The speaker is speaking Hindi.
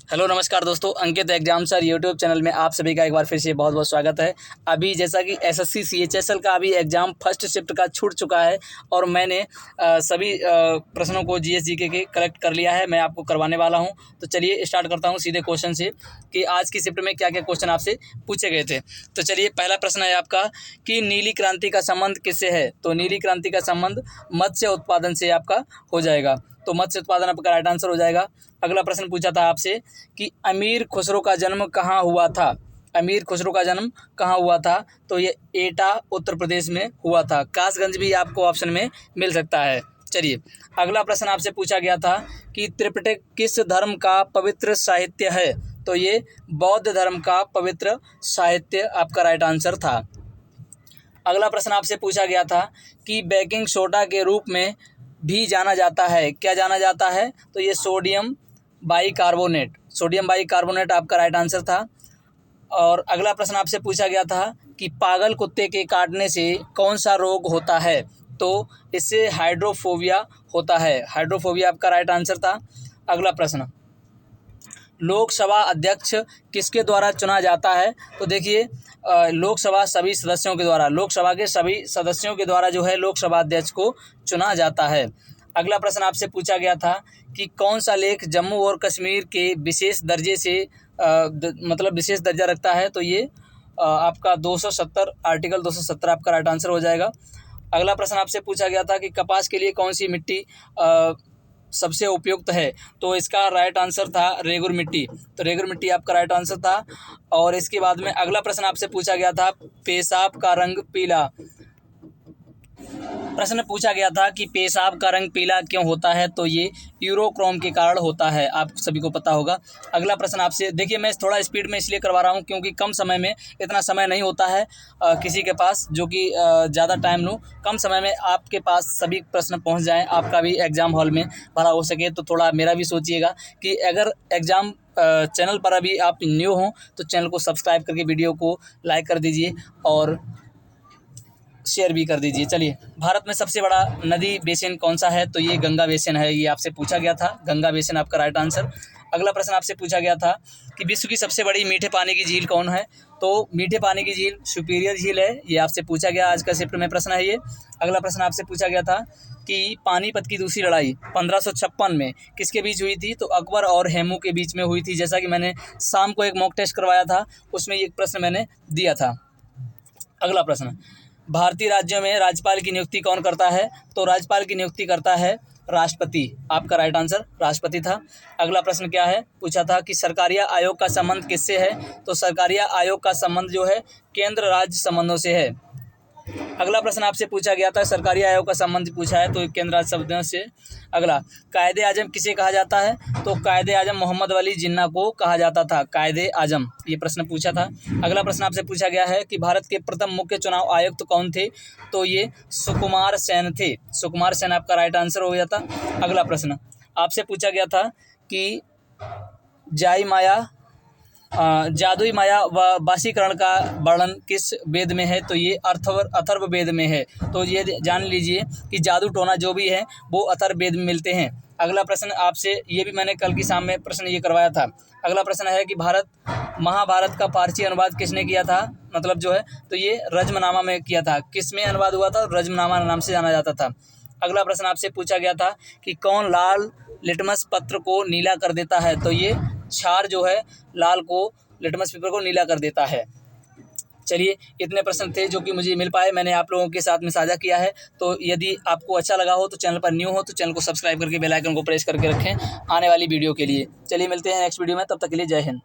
हेलो नमस्कार दोस्तों, अंकित एग्जाम सर यूट्यूब चैनल में आप सभी का एक बार फिर से बहुत बहुत स्वागत है। अभी जैसा कि एसएससी सीएचएसएल का अभी एग्ज़ाम फर्स्ट शिफ्ट का छूट चुका है और मैंने सभी प्रश्नों को जीएस जीके के कलेक्ट कर लिया है। मैं आपको करवाने वाला हूं। तो चलिए स्टार्ट करता हूं सीधे क्वेश्चन से कि आज की शिफ्ट में क्या क्या क्वेश्चन आपसे पूछे गए थे। तो चलिए, पहला प्रश्न है आपका कि नीली क्रांति का संबंध किससे है। तो नीली क्रांति का संबंध मत्स्य उत्पादन से आपका हो जाएगा। तो मत्स्य उत्पादन आपका राइट आंसर हो जाएगा। अगला प्रश्न पूछा था आपसे कि अमीर खुसरो का जन्म कहाँ हुआ था। अमीर खुसरो का जन्म कहाँ हुआ था। तो ये एटा उत्तर प्रदेश में हुआ था। कासगंज भी आपको ऑप्शन में मिल सकता है। चलिए, अगला प्रश्न आपसे पूछा गया था कि त्रिपिटक किस धर्म का पवित्र साहित्य है। तो ये बौद्ध धर्म का पवित्र साहित्य आपका राइट आंसर था। अगला प्रश्न आपसे पूछा गया था कि बेकिंग सोडा के रूप में भी जाना जाता है। क्या जाना जाता है। तो ये सोडियम बाइकार्बोनेट। सोडियम बाइकार्बोनेट आपका राइट आंसर था। और अगला प्रश्न आपसे पूछा गया था कि पागल कुत्ते के काटने से कौन सा रोग होता है। तो इससे हाइड्रोफोबिया होता है। हाइड्रोफोबिया आपका राइट आंसर था। अगला प्रश्न, लोकसभा अध्यक्ष किसके द्वारा चुना जाता है। तो देखिए, लोकसभा सभी सदस्यों के द्वारा, लोकसभा के सभी सदस्यों के द्वारा जो है लोकसभा अध्यक्ष को चुना जाता है। अगला प्रश्न आपसे पूछा गया था कि कौन सा लेख जम्मू और कश्मीर के विशेष दर्जे से मतलब विशेष दर्जा रखता है। तो ये आपका 270 आर्टिकल 270 आपका राइट आंसर हो जाएगा। अगला प्रश्न आपसे पूछा गया था कि कपास के लिए कौन सी मिट्टी सबसे उपयुक्त है। तो इसका राइट आंसर था रेगुर मिट्टी। तो रेगुर मिट्टी आपका राइट आंसर था। और इसके बाद में अगला प्रश्न आपसे पूछा गया था पेशाब का रंग पीला। प्रश्न पूछा गया था कि पेशाब का रंग पीला क्यों होता है। तो ये यूरोक्रोम के कारण होता है, आप सभी को पता होगा। अगला प्रश्न आपसे, देखिए मैं थोड़ा स्पीड में इसलिए करवा रहा हूँ क्योंकि कम समय में, इतना समय नहीं होता है किसी के पास जो कि ज़्यादा टाइम लूँ। कम समय में आपके पास सभी प्रश्न पहुँच जाएँ, आपका भी एग्ज़ाम हॉल में भरा हो सके। तो थोड़ा मेरा भी सोचिएगा कि अगर एग्ज़ाम चैनल पर अभी आप न्यू हों तो चैनल को सब्सक्राइब करके वीडियो को लाइक कर दीजिए और शेयर भी कर दीजिए। चलिए, भारत में सबसे बड़ा नदी बेसिन कौन सा है। तो ये गंगा बेसिन है। ये आपसे पूछा गया था, गंगा बेसिन आपका राइट आंसर। अगला प्रश्न आपसे पूछा गया था कि विश्व की सबसे बड़ी मीठे पानी की झील कौन है। तो मीठे पानी की झील सुपीरियर झील है। ये आपसे पूछा गया, आज का शिफ्ट में प्रश्न है ये। अगला प्रश्न आपसे पूछा गया था कि पानीपत की दूसरी लड़ाई 1556 में किसके बीच हुई थी। तो अकबर और हेमू के बीच में हुई थी। जैसा कि मैंने शाम को एक मॉक टेस्ट करवाया था, उसमें एक प्रश्न मैंने दिया था। अगला प्रश्न, भारतीय राज्यों में राज्यपाल की नियुक्ति कौन करता है। तो राज्यपाल की नियुक्ति करता है राष्ट्रपति। आपका राइट आंसर राष्ट्रपति था। अगला प्रश्न क्या है, पूछा था कि सरकारिया आयोग का संबंध किससे है। तो सरकारिया आयोग का संबंध जो है केंद्र राज्य संबंधों से है। अगला प्रश्न आपसे पूछा गया था सरकारी आयोग का संबंध पूछा है तो केंद्र राज्य संबंधों से। अगला, कायदे आजम किसे कहा जाता है। तो कायदे आजम मोहम्मद वली जिन्ना को कहा जाता था। कायदे आजम, ये प्रश्न पूछा था। अगला प्रश्न आपसे पूछा गया है कि भारत के प्रथम मुख्य चुनाव आयुक्त कौन थे। तो ये सुकुमार सेन थे। सुकुमार सेन आपका राइट आंसर हो गया था। अगला प्रश्न आपसे पूछा गया था कि जादुई माया व वशीकरण का वर्णन किस वेद में है। तो ये अथर्व वेद में है। तो ये जान लीजिए कि जादू टोना जो भी है वो अथर्व वेद में मिलते हैं। अगला प्रश्न आपसे, ये भी मैंने कल की शाम में प्रश्न ये करवाया था। अगला प्रश्न है कि महाभारत का फारसी अनुवाद किसने किया था, मतलब जो है। तो ये रज्मनामा में किया था। किस में अनुवाद हुआ था। रज्मनामा नाम से जाना जाता था। अगला प्रश्न आपसे पूछा गया था कि कौन लाल लिटमस पत्र को नीला कर देता है। तो ये क्षार जो है लाल को, लिटमस पेपर को नीला कर देता है। चलिए, इतने प्रश्न थे जो कि मुझे मिल पाए, मैंने आप लोगों के साथ में साझा किया है। तो यदि आपको अच्छा लगा हो तो चैनल पर न्यू हो तो चैनल को सब्सक्राइब करके बेल आइकन को प्रेस करके रखें आने वाली वीडियो के लिए। चलिए, मिलते हैं नेक्स्ट वीडियो में, तब तक के लिए जय हिंद।